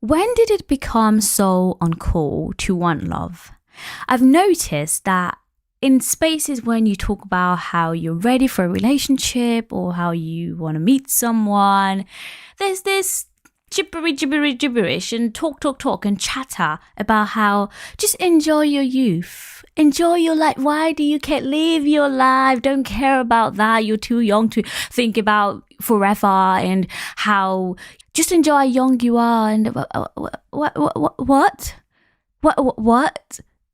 When did it become so uncool to want love? I've noticed that in spaces when you talk about how you're ready for a relationship or how you want to meet someone, there's this gibberish and talk and chatter about how just enjoy your youth, enjoy your life. Why do you can't live your life? Don't care about that. You're too young to think about forever and how just enjoy how young you are. And what?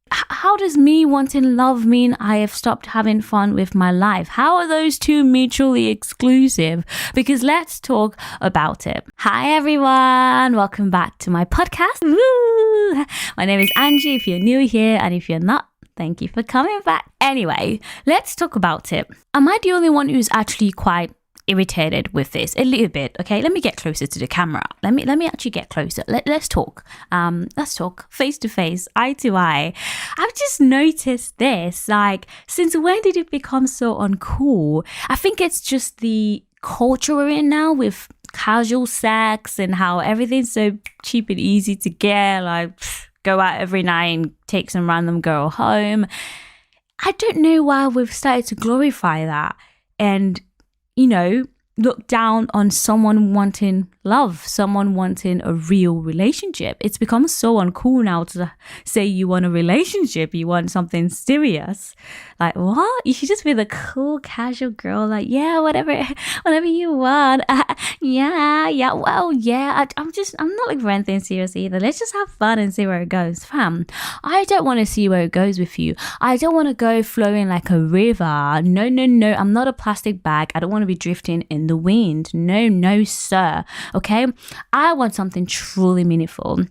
How does me wanting love mean I have stopped having fun with my life? How are those two mutually exclusive? Because let's talk about it. Hi everyone, welcome back to my podcast. Woo! My name is Angie if you're new here, and if you're not, thank you for coming back. Anyway, let's talk about it. Am I the only one who's actually quite irritated with this? A little bit, okay? Let me get closer to the camera. Let me actually get closer. Let's talk. Let's talk face to face, eye to eye. I've just noticed this. Like, since when did it become so uncool? I think it's just the culture we're in now with casual sex and how everything's so cheap and easy to get. Like, go out every night and take some random girl home. I don't know why we've started to glorify that and, you know, look down on someone wanting love, someone wanting a real relationship. It's become so uncool now to say you want a relationship, you want something serious. Like, what? You should just be the cool, casual girl. Like, yeah, whatever you want. Yeah. I'm not looking for anything serious either. Let's just have fun and see where it goes. Fam, I don't want to see where it goes with you. I don't want to go flowing like a river. No. I'm not a plastic bag. I don't want to be drifting in the wind. No, sir. Okay, I want something truly meaningful.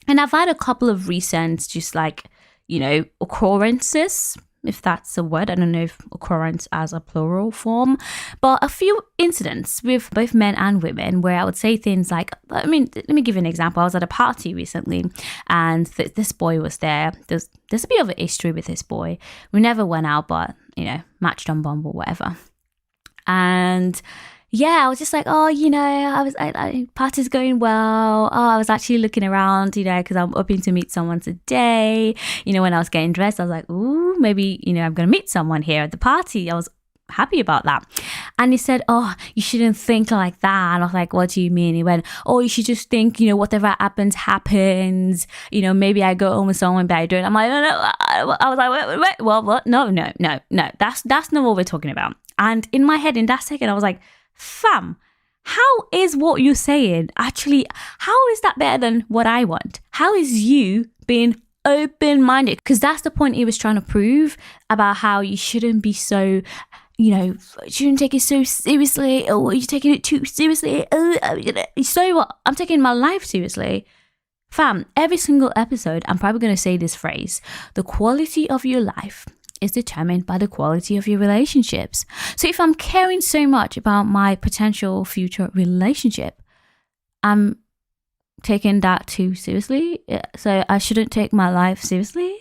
And I've had a couple of recent just like, you know, occurrences, if that's a word. I don't know if occurrence as a plural form, but a few incidents with both men and women where I would say things like, let me give you an example. I was at a party recently and this boy was there. There's a bit of a history with this boy. We never went out, but, you know, matched on Bumble, whatever. And yeah, I was just like, oh, you know, party's going well. Oh, I was actually looking around, you know, because I'm hoping to meet someone today. You know, when I was getting dressed, I was like, ooh, maybe, you know, I'm going to meet someone here at the party. I was happy about that. And he said, oh, you shouldn't think like that. And I was like, what do you mean? He went, oh, you should just think, you know, whatever happens. You know, maybe I go home with someone, but I don't. I'm like, no. I was like, wait, what? No. That's not what we're talking about. And in my head, in that second, I was like, fam, how is what you're saying actually, how is that better than what I want? How is you being open-minded? Because that's the point he was trying to prove about how you shouldn't be so, you know, shouldn't take it so seriously, or you're taking it too seriously. So what? I'm taking my life seriously. Fam, every single episode, I'm probably going to say this phrase: the quality of your life is determined by the quality of your relationships. So if I'm caring so much about my potential future relationship, I'm taking that too seriously. So I shouldn't take my life seriously.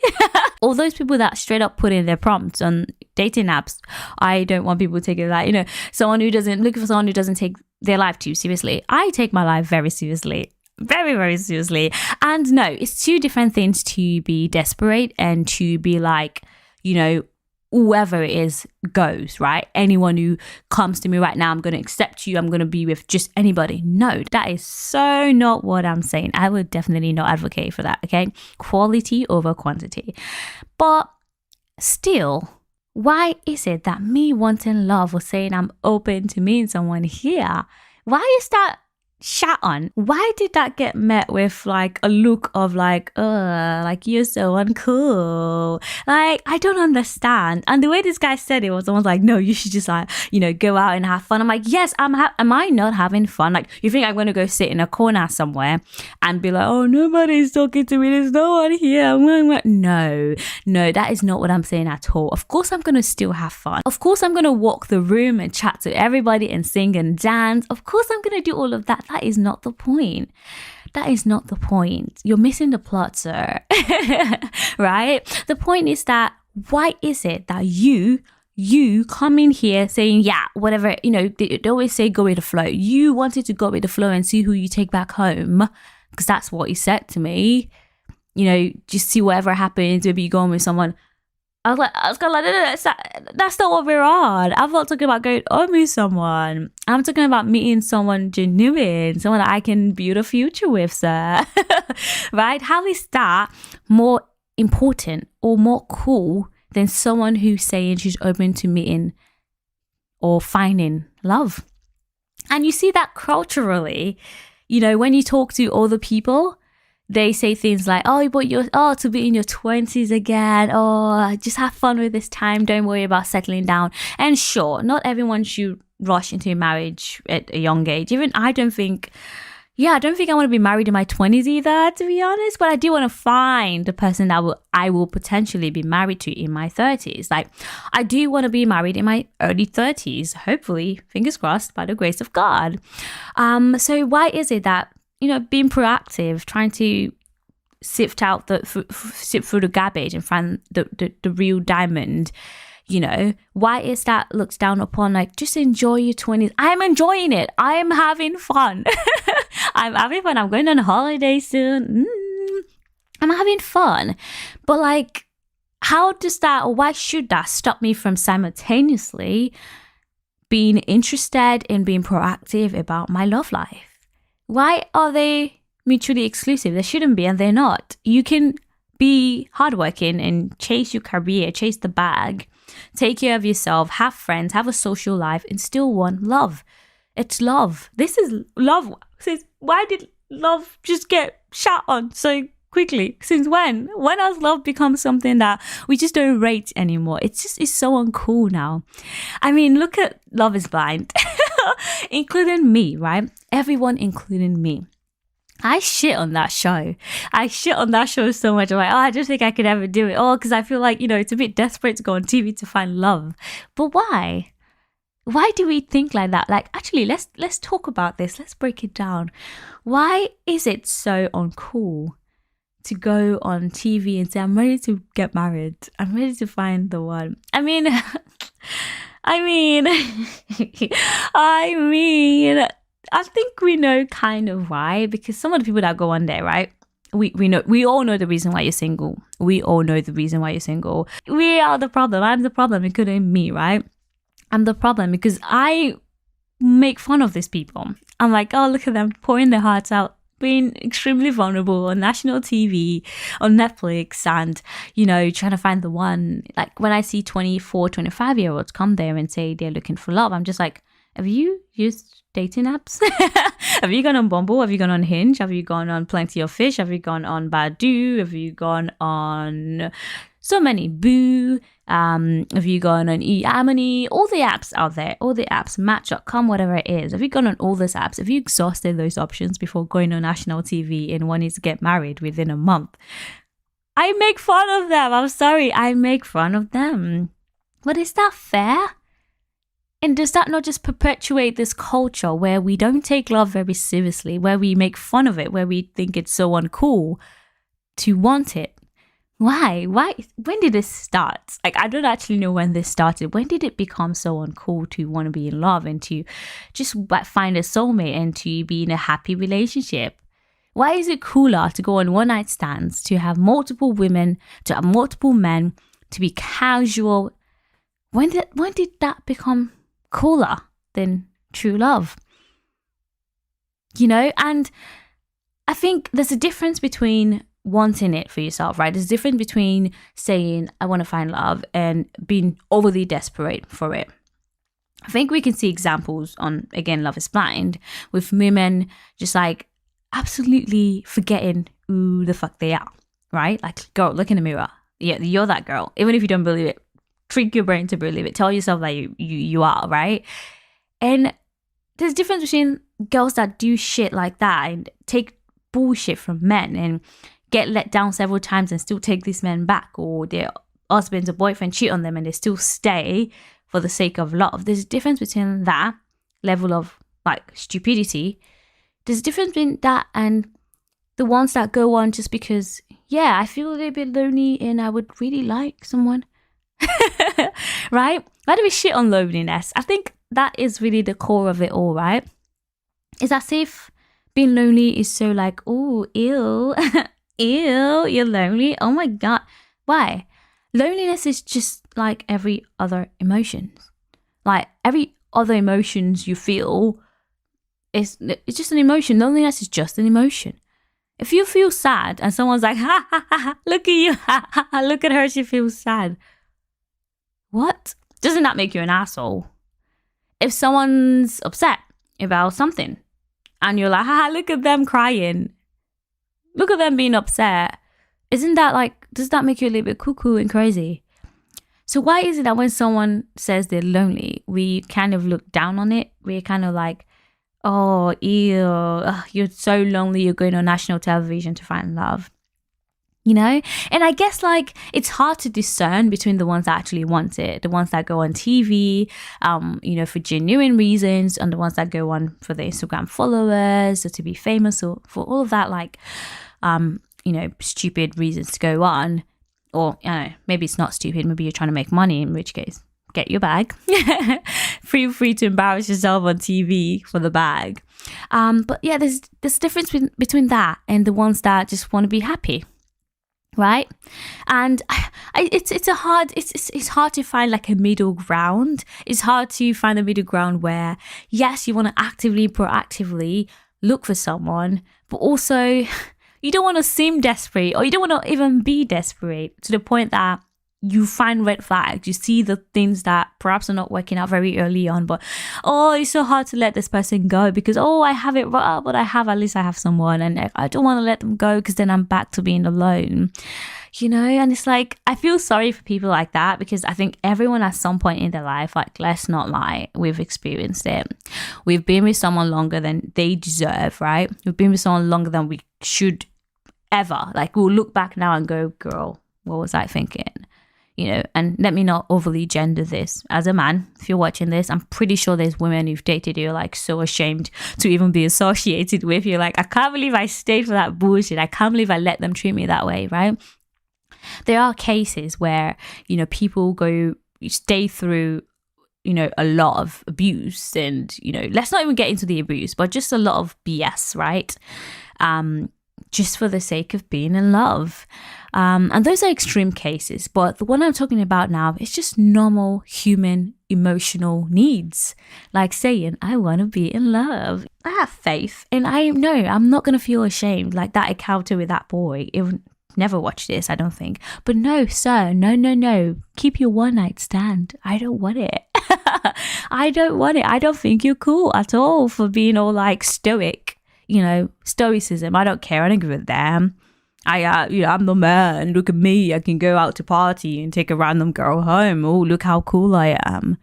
All those people that straight up put in their prompts on dating apps, I don't want people taking that, you know, looking for someone who doesn't take their life too seriously. I take my life very seriously. Very, very seriously. And no, it's two different things to be desperate and to be like, you know, whoever it is goes, right? Anyone who comes to me right now, I'm going to accept you. I'm going to be with just anybody. No, that is so not what I'm saying. I would definitely not advocate for that, okay? Quality over quantity. But still, why is it that me wanting love or saying I'm open to meeting someone here, why is that shat on? Why did that get met with like a look of like, like you're so uncool? Like, I don't understand. And the way this guy said it was almost like, no, you should just like, you know, go out and have fun. I'm like, yes, am I not having fun? Like, you think I'm going to go sit in a corner somewhere and be like, oh, nobody's talking to me, there's no one here? No, that is not what I'm saying at all. Of course I'm going to still have fun. Of course I'm going to walk the room and chat to everybody and sing and dance. Of course I'm going to do all of that. That is not the point. That is not the point. You're missing the plot, sir. Right? The point is that why is it that you come in here saying, yeah, whatever, you know, they always say go with the flow. You wanted to go with the flow and see who you take back home. because that's what he said to me. Just see whatever happens. Maybe you go on with someone. I was kind of like, no, that's not what we're on. I'm not talking about going on with someone. I'm talking about meeting someone genuine, someone that I can build a future with, sir. Right? How is that more important or more cool than someone who's saying she's open to meeting or finding love? And you see that culturally, when you talk to other people, they say things like, to be in your 20s again, just have fun with this time, don't worry about settling down. And sure, not everyone should rush into marriage at a young age. Even I don't think I want to be married in my 20s either, to be honest, but I do want to find the person that I will potentially be married to in my 30s. Like, I do want to be married in my early 30s, hopefully, fingers crossed, by the grace of God. So why is it that being proactive, trying to sift through the garbage and find the real diamond, why is that looked down upon? Like, just enjoy your 20s. I'm enjoying it. I am having fun. I'm having fun. I'm going on a holiday soon. I'm having fun. But like, how does that, or why should that stop me from simultaneously being interested in being proactive about my love life? Why are they mutually exclusive? They shouldn't be, and they're not. You can be hardworking and chase your career, chase the bag, take care of yourself, have friends, have a social life, and still want love. It's love. This is love. Why did love just get shot on so quickly? Since when? When has love become something that we just don't rate anymore? It's so uncool now. I mean, look at Love is Blind. Including me, right? Everyone including me. I shit on that show. So much. I'm like, I don't think I could ever do it. Because I feel like, it's a bit desperate to go on TV to find love. But why? Why do we think like that? Like, actually, let's talk about this. Let's break it down. Why is it so uncool to go on TV and say, I'm ready to get married. I'm ready to find the one. I mean, I think we know kind of why, because some of the people that go on there, right? We all know the reason why you're single. We all know the reason why you're single. We are the problem. I'm the problem, including me, right? I'm the problem because I make fun of these people. I'm like, oh, look at them pouring their hearts out, being extremely vulnerable on national TV, on Netflix, and, trying to find the one. Like, when I see 24, 25-year-olds come there and say they're looking for love, I'm just like, have you used dating apps? Have you gone on Bumble? Have you gone on Hinge? Have you gone on Plenty of Fish? Have you gone on Badoo? Have you gone on so many, Boo? Have you gone on eHarmony? All the apps out there, all the apps, Match.com, whatever it is. Have you gone on all those apps? Have you exhausted those options before going on national TV and wanting to get married within a month? I make fun of them. I'm sorry. I make fun of them. But is that fair? And does that not just perpetuate this culture where we don't take love very seriously, where we make fun of it, where we think it's so uncool to want it? Why? When did this start? Like, I don't actually know when this started. When did it become so uncool to want to be in love and to just find a soulmate and to be in a happy relationship? Why is it cooler to go on one-night stands, to have multiple women, to have multiple men, to be casual? When did that become cooler than true love? And I think there's a difference between wanting it for yourself, right? There's a difference between saying, I want to find love, and being overly desperate for it. I think we can see examples on, again, Love is Blind, with women just like absolutely forgetting who the fuck they are, right? Like, girl, look in the mirror. Yeah, you're that girl. Even if you don't believe it, trick your brain to believe it. Tell yourself that you are, right? And there's a difference between girls that do shit like that and take bullshit from men and get let down several times and still take these men back, or their husband or boyfriend cheat on them and they still stay for the sake of love. There's a difference between that level of like stupidity. There's a difference between that and the ones that go on just because, yeah, I feel a little bit lonely and I would really like someone. Right? Why do we shit on loneliness? I think that is really the core of it all, right? It's as if being lonely is so like, oh, ew, ew, you're lonely. Oh my God. Why? Loneliness is just like every other emotion. Like every other emotions you feel, it's just an emotion. Loneliness is just an emotion. If you feel sad and someone's like, ha ha ha, ha look at you, ha ha ha, look at her, she feels sad. What? Doesn't that make you an asshole? If someone's upset about something and you're like, ha, look at them crying, look at them being upset, isn't that like, does that make you a little bit cuckoo and crazy? So why is it that when someone says they're lonely, we kind of look down on it? We're kind of like, oh, ew, you're so lonely, you're going on national television to find love. You know? And I guess like it's hard to discern between the ones that actually want it, the ones that go on TV, for genuine reasons, and the ones that go on for the Instagram followers or to be famous or for all of that, like, stupid reasons to go on. Or, maybe it's not stupid. Maybe you're trying to make money, in which case, get your bag. Feel free to embarrass yourself on TV for the bag. But yeah, there's a difference between that and the ones that just want to be happy. Right? And it's hard to find like a middle ground. It's hard to find a middle ground where, yes, you want to actively, proactively look for someone, but also you don't want to seem desperate, or you don't want to even be desperate to the point that you find red flags. You see the things that perhaps are not working out very early on, but it's so hard to let this person go because I have it, but at least I have someone, and I don't want to let them go because then I'm back to being alone, and it's like, I feel sorry for people like that because I think everyone at some point in their life, like, let's not lie, we've experienced it. We've been with someone longer than they deserve, right? We've been with someone longer than we should ever. Like, we'll look back now and go, girl, what was I thinking? And let me not overly gender this. As a man, if you're watching this, I'm pretty sure there's women who've dated you're like so ashamed to even be associated with. You're like, I can't believe I stayed for that bullshit. I can't believe I let them treat me that way, right? There are cases where, people stay through, a lot of abuse and, let's not even get into the abuse, but just a lot of BS, right? Just for the sake of being in love. And those are extreme cases, but the one I'm talking about now is just normal human emotional needs. Like saying, I want to be in love. I have faith, and I know I'm not going to feel ashamed like that encounter with that boy. It never watch this, I don't think. But no, sir, no. Keep your one night stand. I don't want it. I don't want it. I don't think you're cool at all for being all like stoic. Stoicism. I don't care. I don't give a damn. I'm the man. Look at me. I can go out to party and take a random girl home. Oh, look how cool I am.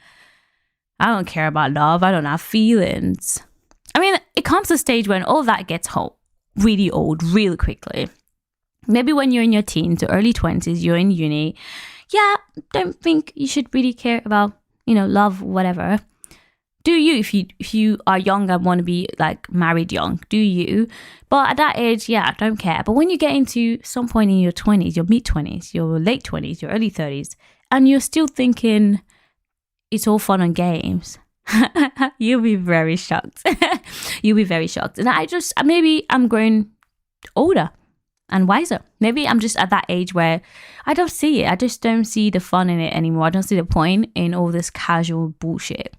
I don't care about love. I don't have feelings. I mean, it comes to a stage when all that gets really old really quickly. Maybe when you're in your teens or early 20s, you're in uni. Yeah, don't think you should really care about, love, whatever. Do you, if you are young and want to be like married young, do you? But at that age, yeah, don't care. But when you get into some point in your 20s, your mid-20s, your late 20s, your early 30s, and you're still thinking it's all fun and games, you'll be very shocked. You'll be very shocked. And maybe I'm growing older and wiser. Maybe I'm just at that age where I don't see it. I just don't see the fun in it anymore. I don't see the point in all this casual bullshit.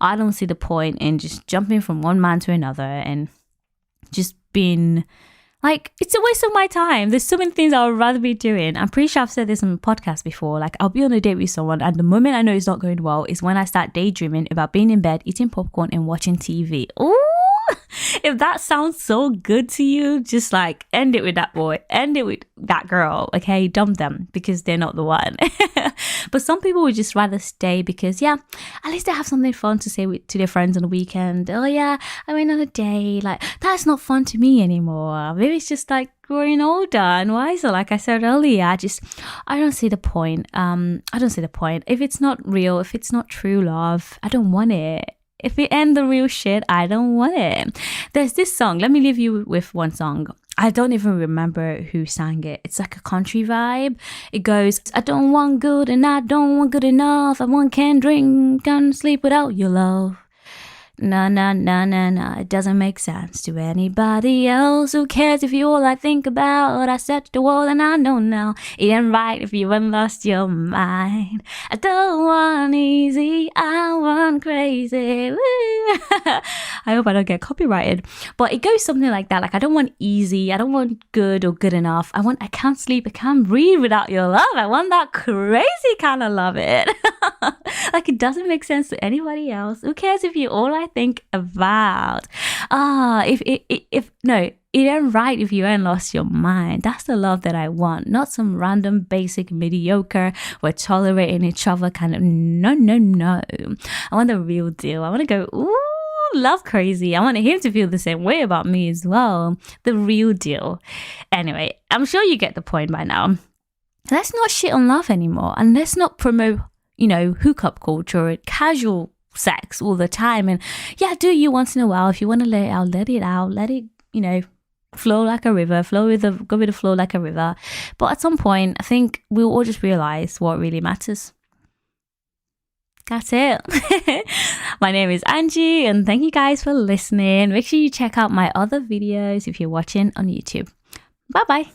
I don't see the point in just jumping from one man to another and just being like, it's a waste of my time. There's so many things I would rather be doing. I'm pretty sure I've said this on the podcast before. Like, I'll be on a date with someone, and the moment I know it's not going well is when I start daydreaming about being in bed, eating popcorn and watching TV. Ooh! If that sounds so good to you, just like end it with that boy, end it with that girl, okay? Dump them because they're not the one. But some people would just rather stay because, yeah, at least they have something fun to say to their friends on the weekend. Oh yeah, I went on a date. Like, that's not fun to me anymore. Maybe it's just like growing older and wiser. Like I said earlier, I don't see the point. I don't see the point. If it's not real, if it's not true love, I don't want it. If it ain't the real shit, I don't want it. There's this song. Let me leave you with one song. I don't even remember who sang it. It's like a country vibe. It goes, I don't want good and I don't want good enough. I want can't drink, can't sleep without your love. No, it doesn't make sense to anybody else. Who cares if you're all I think about? I set the world and I know now it ain't right if you ain't lost your mind. I don't want easy, I want crazy. Woo. I hope I don't get copyrighted, but it goes something like that. Like, I don't want easy, I don't want good or good enough. I can't sleep, I can't breathe without your love. I want that crazy kind of love it. Like, it doesn't make sense to anybody else. Who cares if you're all I think about? It ain't right if you ain't lost your mind. That's the love that I want, not some random basic mediocre we're tolerating each other kind of. No. I want the real deal. I want to go, ooh, love crazy. I want him to feel the same way about me as well. The real deal. Anyway, I'm sure you get the point by now. Let's not shit on love anymore, and let's not promote, hookup culture and casual sex all the time. And yeah, do you once in a while. If you want to let it out, let it out. Let it, flow like a river, go with the flow like a river. But at some point, I think we'll all just realize what really matters. That's it. My name is Angie, and thank you guys for listening. Make sure you check out my other videos if you're watching on YouTube. Bye-bye.